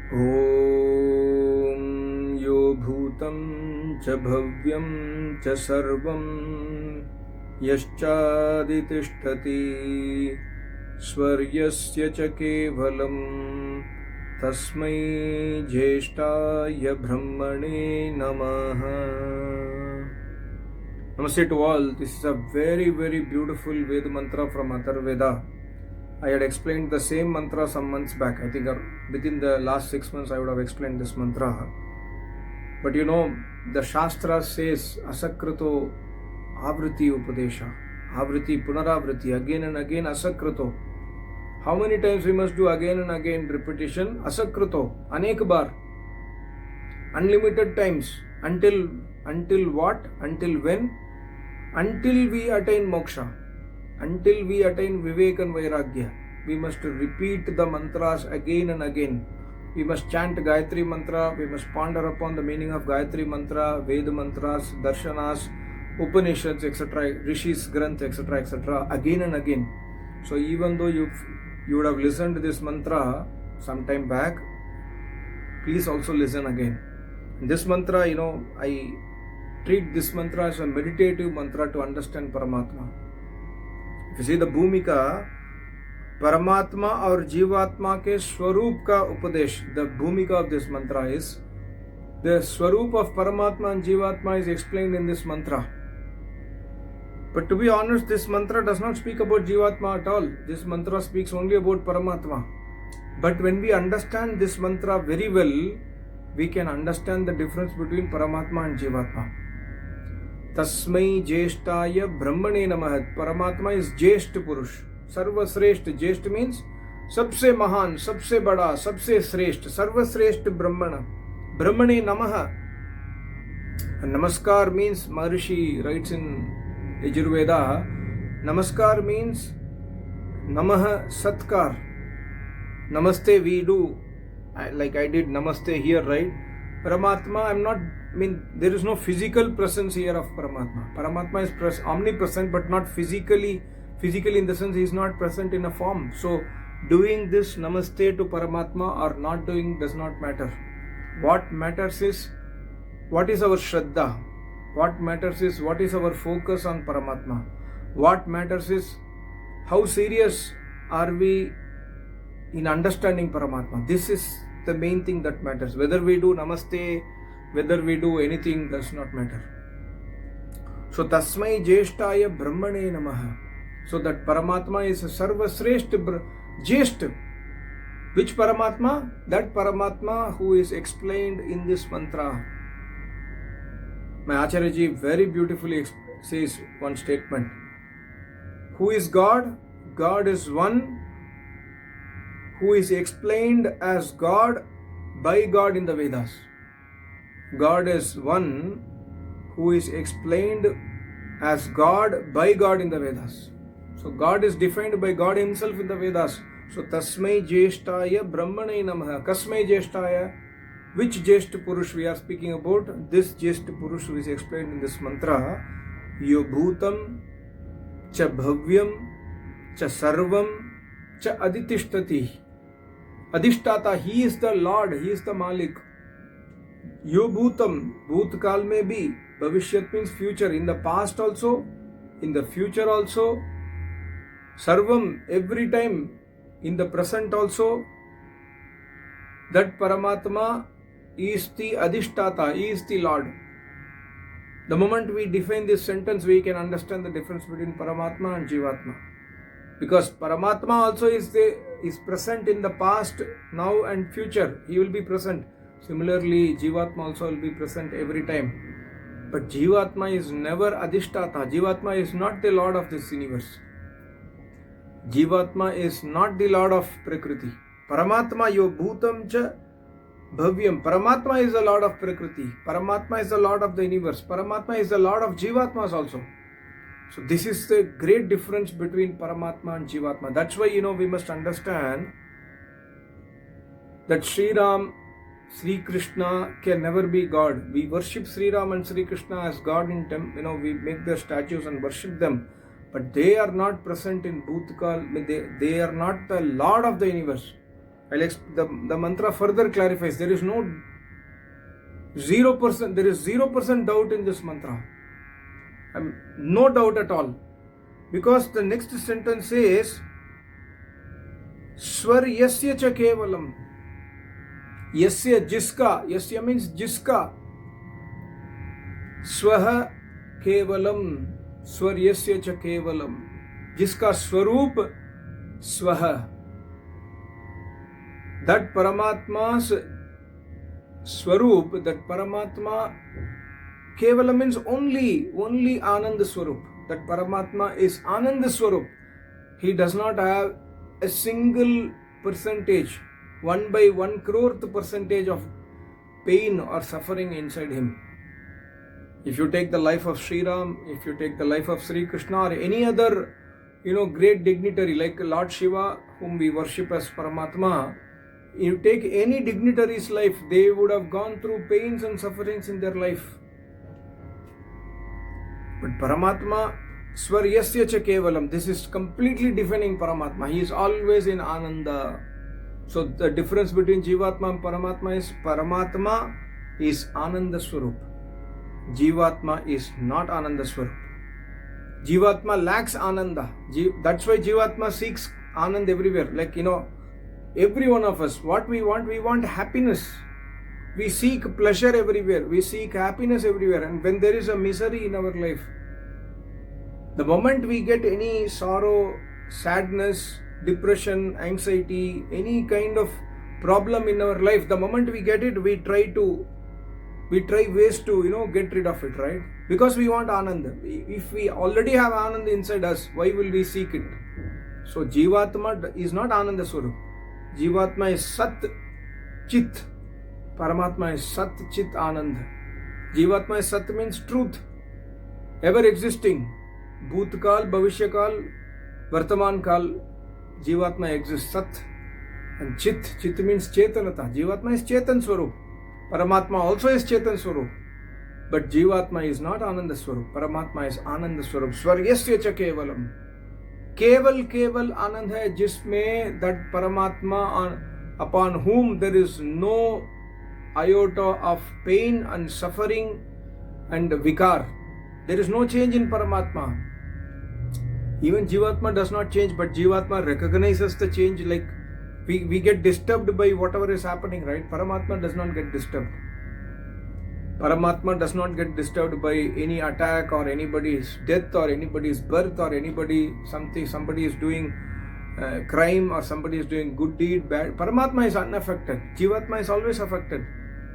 ॐ यो भूतं च भव्यं च सर्वं यश्चादितिष्ठति स्वर्यस्य च केवलं तस्मै ज्येष्ठाय ब्रह्मणे नमः. Namaste to all. This is a very beautiful Veda mantra from Atharvaveda. I had explained the same mantra some months back. I think within the last 6 months I would have explained this mantra. But you know, the Shastra says Asakrato Avriti Upadesha. Avriti Punaravriti, again and again Asakrato. How many times we must do again and again repetition? Asakrato, Anek bar. Unlimited times. Until what? Until when? Until we attain moksha. Until we attain Vivek and Vairagya, we must repeat the mantras again and again. We must chant Gayatri mantra, we must ponder upon the meaning of Gayatri mantra, Veda mantras, Darshanas, Upanishads, etc., Rishis, Granth, etc., again and again. So even though you would have listened to this mantra some time back, please also listen again. This mantra, I treat this mantra as a meditative mantra to understand Paramatma. If you see the भूमिका, परमात्मा और जीवात्मा के स्वरूप का उपदेश, the भूमिका of this mantra is, the swarup of Paramatma and Jivatma is explained in this mantra. But to be honest, this mantra does not speak about Jivatma at all. This mantra speaks only about Paramatma. But when we understand this mantra very well, we can understand the difference between Paramatma and Jivatma. Tasmai Jeshthaya Brahmane Namah. Paramatma is Jesht Purush. Sarva Sresht. Jesht means Sabse Mahan, Sabse Bada, Sabse Sresht. Sarva Sresht Brahmana. Brahmane Namah. And Namaskar means, Maharishi writes in Yajurveda, Namaskar means Namah Satkar. Namaste we do. Like I did Namaste here, right? Paramatma, there is no physical presence here of Paramatma. Paramatma is omnipresent, but not physically. Physically in the sense he is not present in a form. So doing this Namaste to Paramatma or not doing does not matter. What matters is, what is our Shraddha? What matters is, what is our focus on Paramatma? What matters is, how serious are we in understanding Paramatma? This is the main thing that matters. Whether we do Namaste, whether we do anything, does not matter. So Tasmai Jeshtaya Brahmane Namaha. So that Paramatma is a Sarva Sresht Jesht. Which Paramatma? That Paramatma who is explained in this mantra. My Acharyaji very beautifully says one statement. Who is God? God is one who is explained as God by God in the Vedas. God is one who is explained as God by God in the Vedas. So God is defined by God himself in the Vedas. So Tasmai Jeshtaya Brahmane Namaha. Kasmai Jeshtaya. Which Jesht Purush we are speaking about? This Jesht Purush who is explained in this mantra. Yo Bhutam Cha Bhavyam Cha Sarvam Cha Aditishtati. Adhishtata, he is the Lord, he is the Malik. Yo Bhutam, Bhutkal may be, Bhavishyat means future, in the past also, in the future also, Sarvam, every time, in the present also, that Paramatma is the Adhishtata, he is the Lord. The moment we define this sentence, we can understand the difference between Paramatma and Jivatma. Because Paramatma also is present in the past, now and future. He will be present. Similarly, Jivatma also will be present every time. But Jivatma is never Adhishtata. Jivatma is not the Lord of this universe. Jivatma is not the Lord of Prakriti. Paramatma yo bhutam cha bhavyam. Paramatma is the Lord of Prakriti. Paramatma is the Lord of the universe. Paramatma is the Lord of Jivatmas also. So this is the great difference between Paramatma and Jivatma. That's why we must understand that Sri Ram, Sri Krishna can never be God. We worship Sri Ram and Sri Krishna as God in we make their statues and worship them. But they are not present in Bhutkal. They are not the Lord of the universe. The mantra further clarifies there is 0% doubt in this mantra. No doubt at all. Because the next sentence says, Swar yasya cha kevalam. Yasya jiska. Yasya means jiska. Swaha kevalam. Swar yasya cha kevalam. Jiska swarup swaha. That Paramatma's Swarup, that Paramatma, Kevala means only Ananda Swarup. That Paramatma is Ananda Swarup. He does not have a single percentage, 1 by 1 croreth percentage of pain or suffering inside him. If you take the life of Sri Ram, if you take the life of Sri Krishna or any other, great dignitary like Lord Shiva, whom we worship as Paramatma, you take any dignitary's life, they would have gone through pains and sufferings in their life. But Paramatma, Swaryasya cha kevalam, this is completely defining Paramatma. He is always in Ananda. So the difference between Jivatma and Paramatma is Ananda Swarup. Jivatma is not Ananda Swarup. Jivatma lacks Ananda. That's why Jivatma seeks Ananda everywhere. Every one of us, what we want happiness. We seek pleasure everywhere. We seek happiness everywhere. And when there is a misery in our life, the moment we get any sorrow, sadness, depression, anxiety, any kind of problem in our life, the moment we get it, we try ways to, get rid of it, right? Because we want Ananda. If we already have Ananda inside us, why will we seek it? So Jivatma is not Ananda Swarup. Jivatma is Sat Chit. Paramatma is Sat Chit Anand. Jivatma is Sat means truth, ever existing. Bhutkal, Bhavishyakal, Vartaman Kal. Jivatma exists Sat. And Chit. Chit means Chetanata. Jivatma is Chetan Swarup. Paramatma also is Chetan Swarup. But Jivatma is not Ananda Swarup. Paramatma is Ananda Swarup. Swaryasya cha kevalam. केवल आनंद है जिसमें that Paramatma upon whom there is no iota of pain and suffering and vikar. There is no change in Paramatma. Even Jivatma does not change, but Jivatma recognizes the change. Like we get disturbed by whatever is happening, right? Paramatma does not get disturbed. Paramatma does not get disturbed by any attack or anybody's death or anybody's birth or somebody is doing crime or somebody is doing good deed, bad. Paramatma is unaffected. Jivatma is always affected.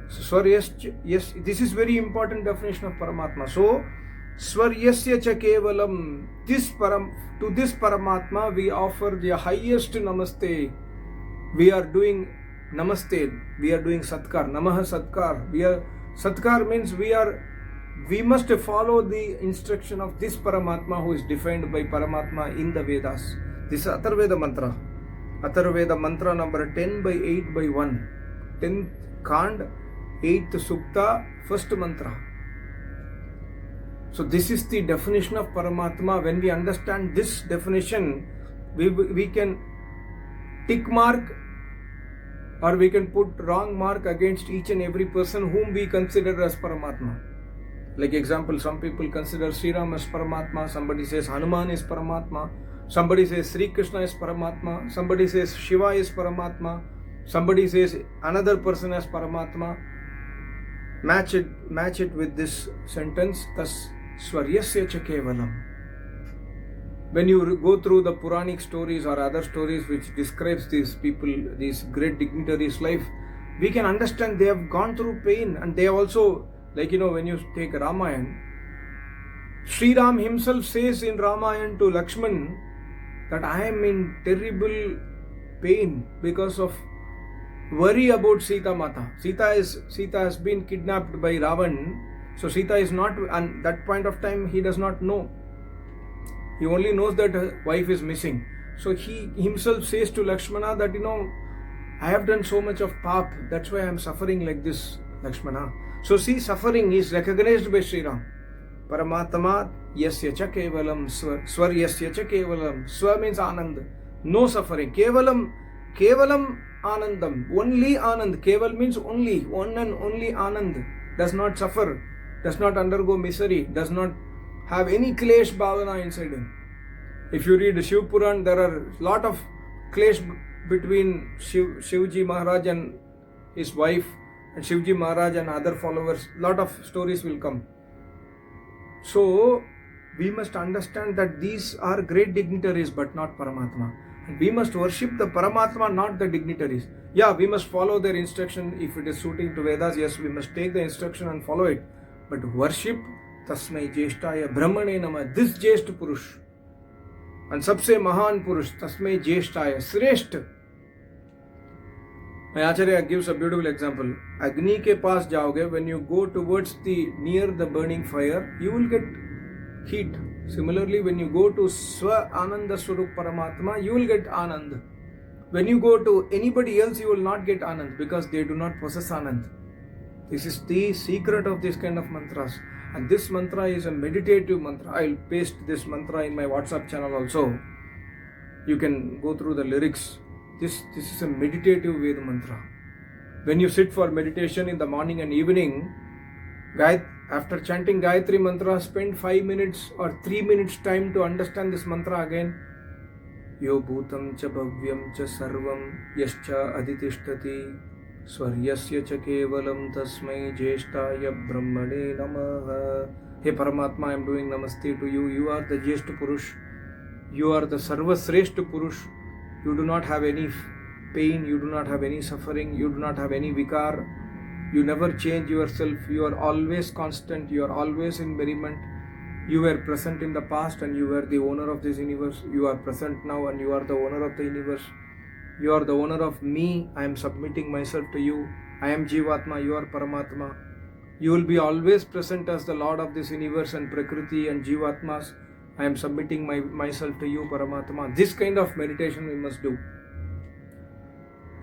So yes, this is very important definition of Paramatma. So Swaryasya cha kevalam, to this Paramatma we offer the highest namaste. We are doing namaste, we are doing satkar, namaha satkar. Satkar means we must follow the instruction of this Paramatma who is defined by Paramatma in the Vedas. This is Atharveda mantra. Atharveda mantra number 10 by 8 by 1. 10th Kand, 8th Sukta, 1st mantra. So this is the definition of Paramatma. When we understand this definition, we can tick mark or we can put wrong mark against each and every person whom we consider as Paramatma. Like example, some people consider Sri Ram as Paramatma, somebody says Hanuman is Paramatma, somebody says Sri Krishna is Paramatma, somebody says Shiva is Paramatma, somebody says another person as Paramatma. Match it with this sentence, thus Swaryasya cha kevalam. When you go through the Puranic stories or other stories which describes these people, these great dignitaries' life, we can understand they have gone through pain, and they have also, when you take Ramayana, Sri Ram himself says in Ramayana to Lakshman that I am in terrible pain because of worry about Sita Mata. Sita has been kidnapped by Ravan, so Sita is not, and that point of time he does not know. He only knows that his wife is missing. So he himself says to Lakshmana that, I have done so much of pap, that's why I am suffering like this, Lakshmana. So see, suffering is recognized by Sri Ram. Paramatma yasya cha kevalam, swaryasya cha kevalam. Swa means Anand. No suffering. Kevalam Anandam. Only Anand. Keval means only. One and only Anand. Does not suffer. Does not undergo misery. Does not have any Klesh Bhavana inside him. If you read Shiv Puran, there are a lot of Klesh between Shivji Maharaj and his wife, and Shivji Maharaj and other followers. Lot of stories will come. So, we must understand that these are great dignitaries but not Paramatma. And we must worship the Paramatma, not the dignitaries. Yeah, we must follow their instruction if it is suiting to Vedas. Yes, we must take the instruction and follow it. But worship Tasmai Jeshtaya Brahmane Nama, this Jesht Purush. And Sabse Mahan Purush, Tasmai Jeshtaya, Sresht. My Acharya gives a beautiful example. Agni ke paas jaoge, when you go towards near the burning fire, you will get heat. Similarly, when you go to Swa Ananda Swarup Paramatma, you will get Anand. When you go to anybody else, you will not get Anand because they do not possess Anand. This is the secret of this kind of mantras. And this mantra is a meditative mantra. I will paste this mantra in my WhatsApp channel also. You can go through the lyrics. This is a meditative Veda mantra. When you sit for meditation in the morning and evening, after chanting Gayatri mantra, spend 5 minutes or 3 minutes time to understand this mantra again. Yo bhutam cha bhavyam cha sarvam yascha adhitishtati swaryasya cha kevalam tasmai jeshtaya brahmane namaha. Hey Paramatma, I am doing namaste to you. You are the Jeshta Purush. You are the Sarva Sreshta Purush. You do not have any pain. You do not have any suffering. You do not have any vikar. You never change yourself. You are always constant. You are always in merriment. You were present in the past and you were the owner of this universe. You are present now and you are the owner of the universe. You are the owner of me. I am submitting myself to you. I am Jivatma. You are Paramatma. You will be always present as the Lord of this universe and Prakriti and Jivatmas. I am submitting myself to you, Paramatma. This kind of meditation we must do.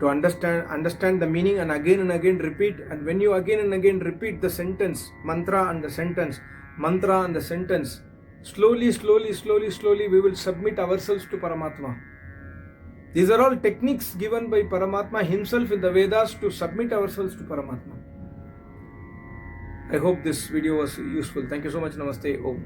To understand the meaning and again repeat. And when you again and again repeat the sentence, mantra and the sentence, slowly we will submit ourselves to Paramatma. These are all techniques given by Paramatma himself in the Vedas to submit ourselves to Paramatma. I hope this video was useful. Thank you so much. Namaste. Om.